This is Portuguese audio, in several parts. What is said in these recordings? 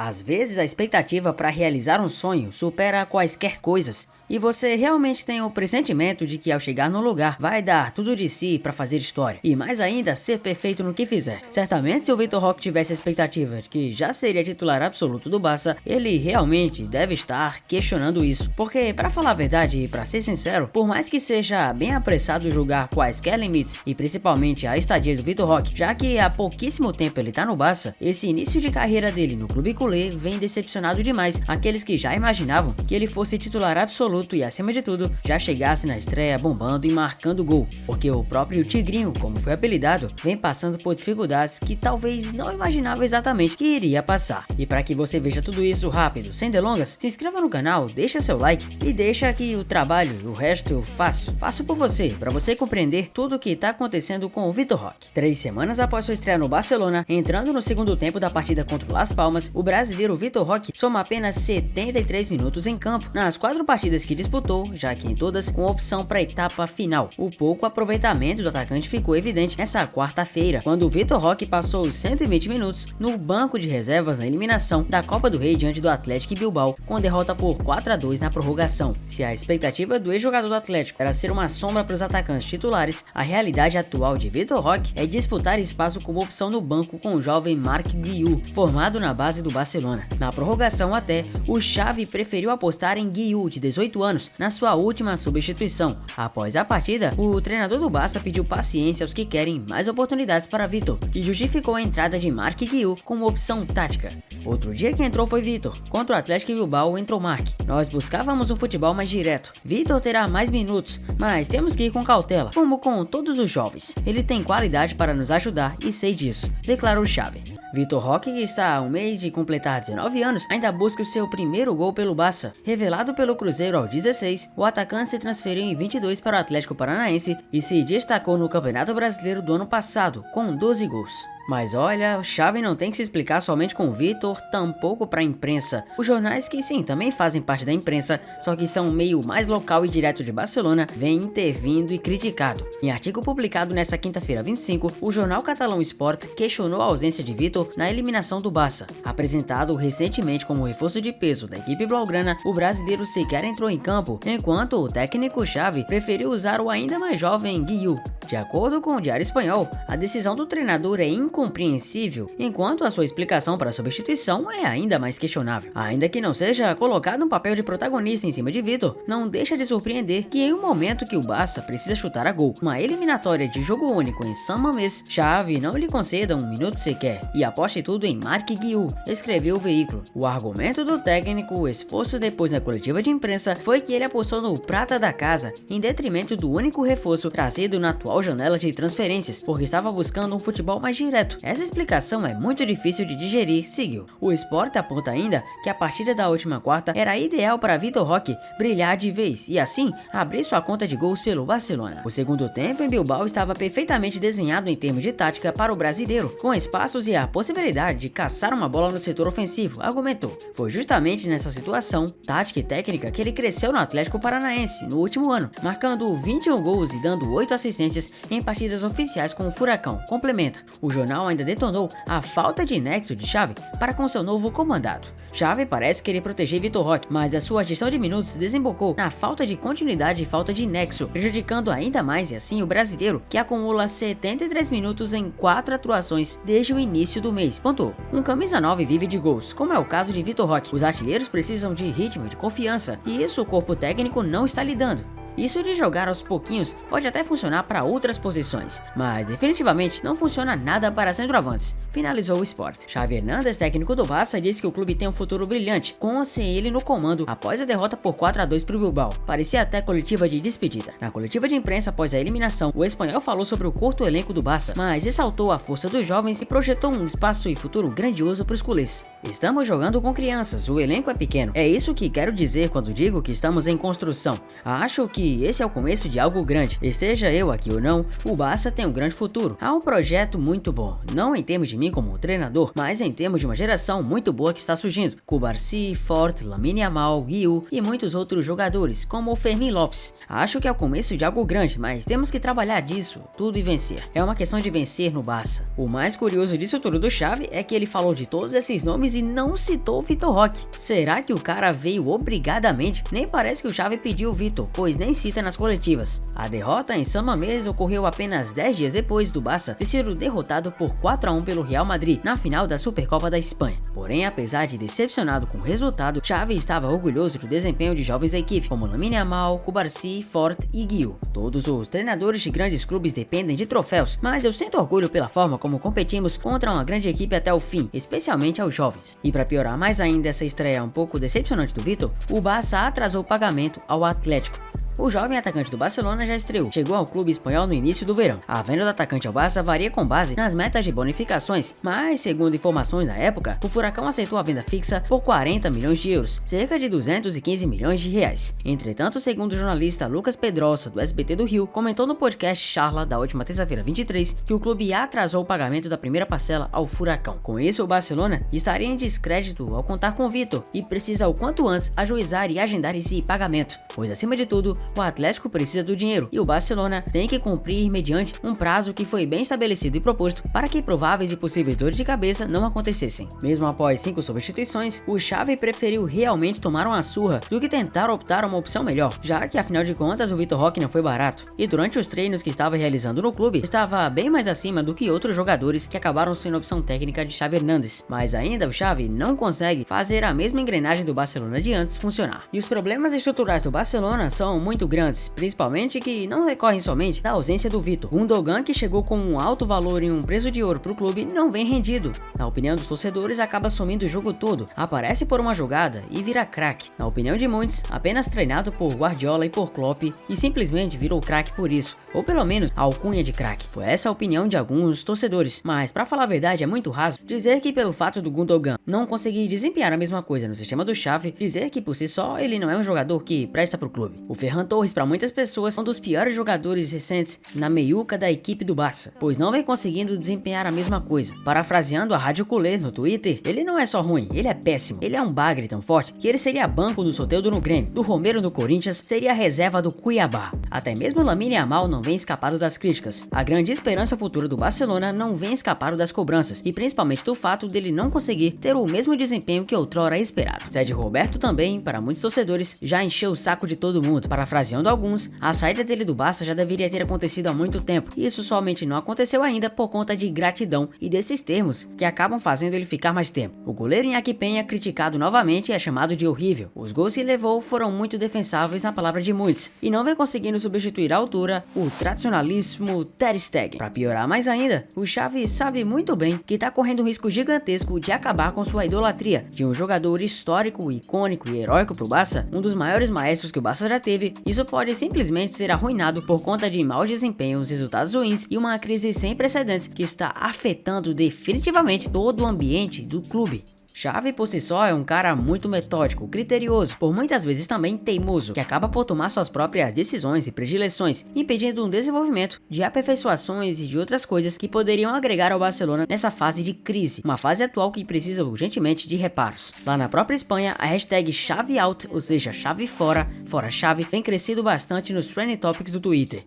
Às vezes a expectativa para realizar um sonho supera quaisquer coisas. E você realmente tem o pressentimento de que ao chegar no lugar vai dar tudo de si para fazer história. E mais ainda, ser perfeito no que fizer. Certamente se o Vitor Roque tivesse a expectativa de que já seria titular absoluto do Barça, ele realmente deve estar questionando isso. Porque, para falar a verdade e para ser sincero, por mais que seja bem apressado julgar quaisquer limites e principalmente a estadia do Vitor Roque, já que há pouquíssimo tempo ele tá no Barça, esse início de carreira dele no clube culé vem decepcionado demais aqueles que já imaginavam que ele fosse titular absoluto e, acima de tudo, já chegasse na estreia bombando e marcando gol, porque o próprio Tigrinho, como foi apelidado, vem passando por dificuldades que talvez não imaginava exatamente que iria passar. E para que você veja tudo isso rápido, sem delongas, se inscreva no canal, deixa seu like e deixa que o trabalho, o resto eu faço por você, para você compreender tudo o que está acontecendo com o Vitor Roque. 3 semanas após sua estreia no Barcelona, entrando no segundo tempo da partida contra o Las Palmas, o brasileiro Vitor Roque soma apenas 73 minutos em campo nas 4 partidas que disputou, já que em todas com opção para a etapa final. O pouco aproveitamento do atacante ficou evidente nessa quarta-feira, quando o Vitor Roque passou os 120 minutos no banco de reservas na eliminação da Copa do Rei diante do Athletic Bilbao, com derrota por 4-2 na prorrogação. Se a expectativa do ex-jogador do Atlético era ser uma sombra para os atacantes titulares, a realidade atual de Vitor Roque é disputar espaço como opção no banco com o jovem Marc Guiu, formado na base do Barcelona. Na prorrogação até, o Xavi preferiu apostar em Guiu, de 18 anos, na sua última substituição. Após a partida, o treinador do Barça pediu paciência aos que querem mais oportunidades para Vitor e justificou a entrada de Marc Guiu como opção tática. Outro dia que entrou foi Vitor. Contra o Athletic Bilbao entrou Marc. Nós buscávamos um futebol mais direto. Vitor terá mais minutos, mas temos que ir com cautela, como com todos os jovens. Ele tem qualidade para nos ajudar e sei disso, declarou Xavi. Vitor Roque, que está a um mês de completar 19 anos, ainda busca o seu primeiro gol pelo Barça. Revelado pelo Cruzeiro aos 16, o atacante se transferiu em 22 para o Atlético Paranaense e se destacou no Campeonato Brasileiro do ano passado, com 12 gols. Mas olha, o Xavi não tem que se explicar somente com o Vitor, tampouco para a imprensa. Os jornais, que sim, também fazem parte da imprensa, só que são um meio mais local e direto de Barcelona, vem intervindo e criticado. Em artigo publicado nesta quinta-feira 25, o jornal catalão Sport questionou a ausência de Vitor na eliminação do Barça. Apresentado recentemente como reforço de peso da equipe blaugrana, o brasileiro sequer entrou em campo, enquanto o técnico Xavi preferiu usar o ainda mais jovem Guiu. De acordo com o Diário Espanhol, a decisão do treinador é incompreensível, enquanto a sua explicação para a substituição é ainda mais questionável. Ainda que não seja colocado um papel de protagonista em cima de Vitor, não deixa de surpreender que em um momento que o Barça precisa chutar a gol, uma eliminatória de jogo único em San Mamés, Xavi não lhe conceda um minuto sequer e aposte tudo em Marc Guiu, escreveu o veículo. O argumento do técnico, exposto depois na coletiva de imprensa, foi que ele apostou no prata da casa, em detrimento do único reforço trazido na atual janela de transferências, porque estava buscando um futebol mais direto. Essa explicação é muito difícil de digerir, seguiu. O Sport aponta ainda que a partida da última quarta era ideal para Vitor Roque brilhar de vez e assim abrir sua conta de gols pelo Barcelona. O segundo tempo em Bilbao estava perfeitamente desenhado em termos de tática para o brasileiro, com espaços e a possibilidade de caçar uma bola no setor ofensivo, argumentou. Foi justamente nessa situação, tática e técnica, que ele cresceu no Atlético Paranaense no último ano, marcando 21 gols e dando 8 assistências em partidas oficiais com o Furacão, complementa. O jornal ainda detonou a falta de nexo de Xavi para com seu novo comandado. Xavi parece querer proteger Vitor Roque, mas a sua gestão de minutos desembocou na falta de continuidade e falta de nexo, prejudicando ainda mais e assim o brasileiro, que acumula 73 minutos em 4 atuações desde o início do mês, pontuou. Um camisa 9 vive de gols, como é o caso de Vitor Roque. Os artilheiros precisam de ritmo e de confiança, e isso o corpo técnico não está lhe dando. Isso de jogar aos pouquinhos pode até funcionar para outras posições, mas definitivamente não funciona nada para centroavantes, finalizou o Sport. Xavi Hernández, técnico do Barça, disse que o clube tem um futuro brilhante, com ou sem ele no comando após a derrota por 4-2 para o Bilbao. Parecia até coletiva de despedida. Na coletiva de imprensa após a eliminação, o espanhol falou sobre o curto elenco do Barça, mas ressaltou a força dos jovens e projetou um espaço e futuro grandioso para os culés. Estamos jogando com crianças, o elenco é pequeno. É isso que quero dizer quando digo que estamos em construção. Acho que que esse é o começo de algo grande. Esteja eu aqui ou não, o Barça tem um grande futuro. Há um projeto muito bom, não em termos de mim como treinador, mas em termos de uma geração muito boa que está surgindo. Cubarsí, Fort, Lamine Yamal, Guiu e muitos outros jogadores, como o Fermín Lopes. Acho que é o começo de algo grande, mas temos que trabalhar disso tudo e vencer. É uma questão de vencer no Barça. O mais curioso disso tudo do Xavi é que ele falou de todos esses nomes e não citou o Vitor Roque. Será que o cara veio obrigadamente? Nem parece que o Xavi pediu o Vitor, pois nem cita nas coletivas. A derrota em San Mamés ocorreu apenas 10 dias depois do Barça ter sido derrotado por 4-1 pelo Real Madrid na final da Supercopa da Espanha. Porém, apesar de decepcionado com o resultado, Xavi estava orgulhoso do desempenho de jovens da equipe, como Lamine Yamal, Cubarsí, Fort e Guiu. Todos os treinadores de grandes clubes dependem de troféus, mas eu sinto orgulho pela forma como competimos contra uma grande equipe até o fim, especialmente aos jovens. E para piorar mais ainda essa estreia um pouco decepcionante do Vitor, o Barça atrasou o pagamento ao Atlético. O jovem atacante do Barcelona já estreou, chegou ao clube espanhol no início do verão. A venda do atacante ao Barça varia com base nas metas de bonificações, mas segundo informações na época, o Furacão aceitou a venda fixa por 40 milhões de euros, cerca de 215 milhões de reais. Entretanto, segundo o jornalista Lucas Pedrosa do SBT do Rio, comentou no podcast Charla da última terça-feira 23 que o clube atrasou o pagamento da primeira parcela ao Furacão. Com isso, o Barcelona estaria em descrédito ao contar com o Vitor e precisa o quanto antes ajuizar e agendar esse pagamento, pois acima de tudo, o Atlético precisa do dinheiro e o Barcelona tem que cumprir mediante um prazo que foi bem estabelecido e proposto para que prováveis e possíveis dores de cabeça não acontecessem. Mesmo após 5 substituições, o Xavi preferiu realmente tomar uma surra do que tentar optar uma opção melhor, já que afinal de contas o Vitor Roque não foi barato e durante os treinos que estava realizando no clube estava bem mais acima do que outros jogadores que acabaram sendo opção técnica de Xavi Hernández. Mas ainda o Xavi não consegue fazer a mesma engrenagem do Barcelona de antes funcionar. E os problemas estruturais do Barcelona são muito grandes, principalmente que não decorrem somente da ausência do Vitor. Gundogan, que chegou com um alto valor e um preço de ouro para o clube, não vem rendido. Na opinião dos torcedores, acaba sumindo o jogo todo, aparece por uma jogada e vira craque. Na opinião de muitos, apenas treinado por Guardiola e por Klopp e simplesmente virou craque por isso, ou pelo menos a alcunha de craque. Foi essa a opinião de alguns torcedores, mas para falar a verdade é muito raso dizer que pelo fato do Gundogan não conseguir desempenhar a mesma coisa no sistema do Xavi, dizer que por si só ele não é um jogador que presta para o clube. O Ferran Torres, para muitas pessoas, é um dos piores jogadores recentes na meiuca da equipe do Barça, pois não vem conseguindo desempenhar a mesma coisa. Parafraseando a Rádio Culé no Twitter, ele não é só ruim, ele é péssimo. Ele é um bagre tão forte que ele seria banco do Soteldo no Grêmio, do Romero no Corinthians, seria reserva do Cuiabá. Até mesmo Lamine Yamal não vem escapado das críticas. A grande esperança futura do Barcelona não vem escapado das cobranças, e principalmente do fato dele não conseguir ter o mesmo desempenho que outrora esperado. Sérgio Roberto também, para muitos torcedores, já encheu o saco de todo mundo. Parafraseando alguns, a saída dele do Barça já deveria ter acontecido há muito tempo, e isso somente não aconteceu ainda por conta de gratidão e desses termos que acabam fazendo ele ficar mais tempo. O goleiro Iñaki Peña, criticado novamente, é chamado de horrível. Os gols que levou foram muito defensáveis na palavra de muitos, e não vem conseguindo substituir à altura o tradicionalíssimo Ter Stegen. Para piorar mais ainda, o Xavi sabe muito bem que está correndo um risco gigantesco de acabar com sua idolatria de um jogador histórico, icônico e heróico para o Barça, um dos maiores maestros que o Barça já teve. Isso pode simplesmente ser arruinado por conta de mau desempenho, resultados ruins e uma crise sem precedentes que está afetando definitivamente todo o ambiente do clube. Xavi por si só é um cara muito metódico, criterioso, por muitas vezes também teimoso, que acaba por tomar suas próprias decisões e predileções, impedindo um desenvolvimento de aperfeiçoações e de outras coisas que poderiam agregar ao Barcelona nessa fase de crise, uma fase atual que precisa urgentemente de reparos. Lá na própria Espanha, a hashtag XaviOut, ou seja, Xavi fora, fora Xavi, tem crescido bastante nos trending topics do Twitter,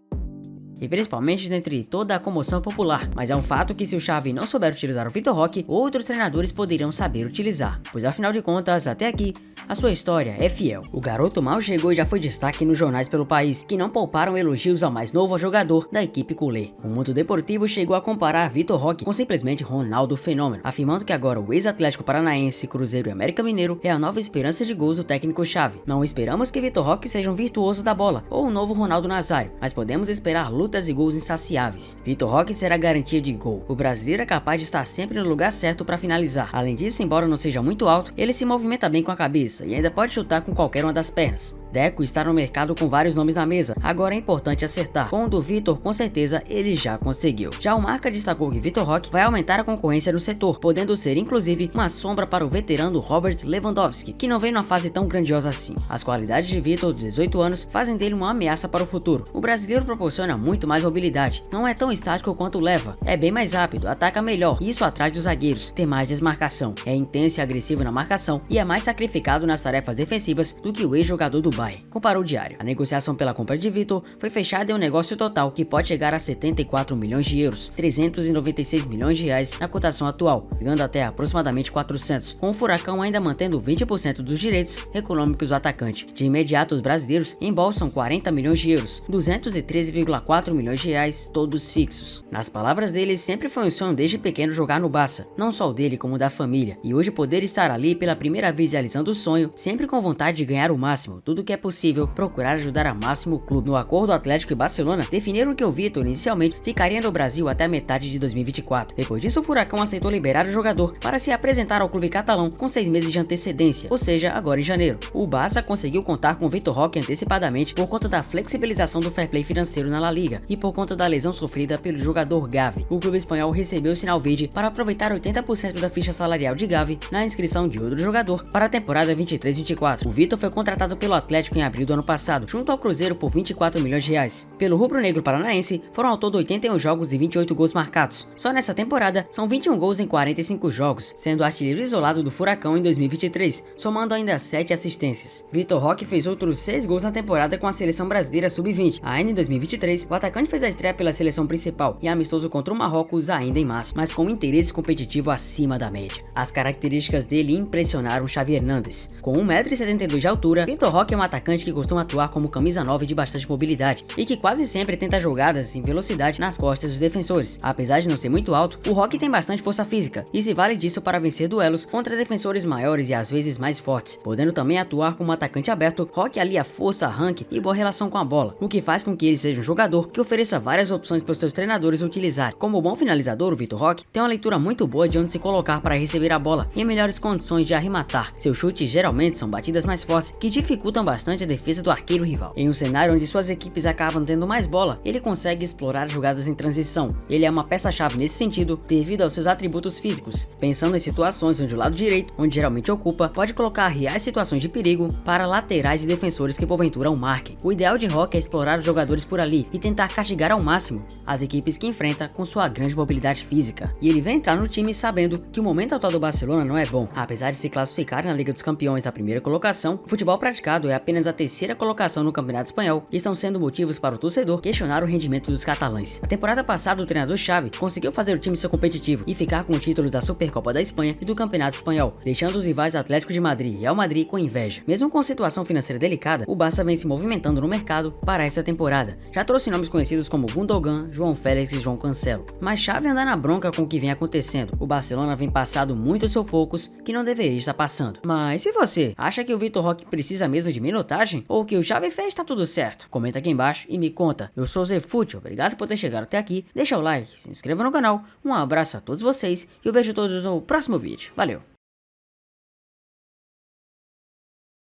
e principalmente dentre toda a comoção popular, mas é um fato que se o Xavi não souber utilizar o Vitor Roque, outros treinadores poderiam saber utilizar, pois afinal de contas, até aqui, a sua história é fiel. O garoto mal chegou e já foi destaque nos jornais pelo país, que não pouparam elogios ao mais novo jogador da equipe culé. O Mundo Deportivo chegou a comparar Vitor Roque com simplesmente Ronaldo Fenômeno, afirmando que agora o ex-Atlético Paranaense, Cruzeiro e América Mineiro é a nova esperança de gols do técnico Xavi. Não esperamos que Vitor Roque seja um virtuoso da bola, ou um novo Ronaldo Nazário, mas podemos esperar lutas e gols insaciáveis. Vitor Roque será garantia de gol. O brasileiro é capaz de estar sempre no lugar certo para finalizar. Além disso, embora não seja muito alto, ele se movimenta bem com a cabeça e ainda pode chutar com qualquer uma das pernas. Deco está no mercado com vários nomes na mesa, agora é importante acertar. Com o do Vitor, com certeza ele já conseguiu. Já o Marca destacou que Vitor Roque vai aumentar a concorrência no setor, podendo ser inclusive uma sombra para o veterano Robert Lewandowski, que não vem numa fase tão grandiosa assim. As qualidades de Vitor, de 18 anos, fazem dele uma ameaça para o futuro. O brasileiro proporciona muito mais mobilidade, não é tão estático quanto o Leva, é bem mais rápido, ataca melhor, isso atrás dos zagueiros, tem mais desmarcação, é intenso e agressivo na marcação e é mais sacrificado nas tarefas defensivas do que o ex-jogador do Bayern, comparou o Diário. A negociação pela compra de Vitor foi fechada em um negócio total que pode chegar a 74 milhões de euros, 396 milhões de reais na cotação atual, chegando até aproximadamente 400, com o Furacão ainda mantendo 20% dos direitos econômicos do atacante. De imediato, os brasileiros embolsam 40 milhões de euros, 213,4 milhões de reais, todos fixos. Nas palavras dele, sempre foi um sonho desde pequeno jogar no Barça, não só o dele como o da família, e hoje poder estar ali pela primeira vez realizando o sonho, sempre com vontade de ganhar o máximo, tudo que é possível, procurar ajudar a máximo o clube. No acordo, Atlético e Barcelona definiram que o Vitor inicialmente ficaria no Brasil até a metade de 2024. Depois disso, o Furacão aceitou liberar o jogador para se apresentar ao clube catalão com 6 meses de antecedência, ou seja, agora em janeiro. O Barça conseguiu contar com Vitor Roque antecipadamente por conta da flexibilização do fair play financeiro na La Liga e por conta da lesão sofrida pelo jogador Gavi. O clube espanhol recebeu o sinal verde para aproveitar 80% da ficha salarial de Gavi na inscrição de outro jogador para a temporada 23-24. O Vitor foi contratado pelo Atlético em abril do ano passado, junto ao Cruzeiro por 24 milhões de reais. Pelo rubro-negro paranaense, foram ao todo 81 jogos e 28 gols marcados. Só nessa temporada, são 21 gols em 45 jogos, sendo artilheiro isolado do Furacão em 2023, somando ainda 7 assistências. Vitor Roque fez outros 6 gols na temporada com a seleção brasileira sub-20. Ainda em 2023, o atacante fez a estreia pela seleção principal e amistoso contra o Marrocos ainda em março, mas com um interesse competitivo acima da média. As características dele impressionaram Xavi Hernandes. Com 1,72 m de altura, Vitor Roque é um atacante que costuma atuar como camisa 9 de bastante mobilidade e que quase sempre tenta jogadas em velocidade nas costas dos defensores. Apesar de não ser muito alto, o Roque tem bastante força física e se vale disso para vencer duelos contra defensores maiores e às vezes mais fortes. Podendo também atuar como atacante aberto, Roque alia força, arranque e boa relação com a bola, o que faz com que ele seja um jogador que ofereça várias opções para os seus treinadores utilizar. Como bom finalizador, o Vitor Roque tem uma leitura muito boa de onde se colocar para receber a bola e em melhores condições de arrematar. Seus chutes geralmente são batidas mais fortes que dificultam bastante a defesa do arqueiro rival. Em um cenário onde suas equipes acabam tendo mais bola, ele consegue explorar jogadas em transição. Ele é uma peça-chave nesse sentido devido aos seus atributos físicos, pensando em situações onde o lado direito, onde geralmente ocupa, pode colocar reais situações de perigo para laterais e defensores que porventura o marquem. O ideal de Roque é explorar os jogadores por ali e tentar castigar ao máximo as equipes que enfrenta com sua grande mobilidade física. E ele vem entrar no time sabendo que o momento atual do Barcelona não é bom. Apesar de se classificar na Liga dos Campeões da primeira colocação, o futebol praticado é apenas a terceira colocação no Campeonato Espanhol e estão sendo motivos para o torcedor questionar o rendimento dos catalães. A temporada passada, o treinador Xavi conseguiu fazer o time ser competitivo e ficar com o título da Supercopa da Espanha e do Campeonato Espanhol, deixando os rivais Atlético de Madrid e Real Madrid com inveja. Mesmo com situação financeira delicada, o Barça vem se movimentando no mercado para essa temporada. Já trouxe nomes conhecidos como Gundogan, João Félix e João Cancelo. Mas Xavi anda na bronca com o que vem acontecendo. O Barcelona vem passando muitos sufocos que não deveria estar passando. Mas e você? Acha que o Vitor Roque precisa mesmo de minutagem? Ou que o Xavi fez tá tudo certo? Comenta aqui embaixo e me conta. Eu sou o Zé Fute, obrigado por ter chegado até aqui. Deixa o like, se inscreva no canal. Um abraço a todos vocês e eu vejo todos no próximo vídeo. Valeu!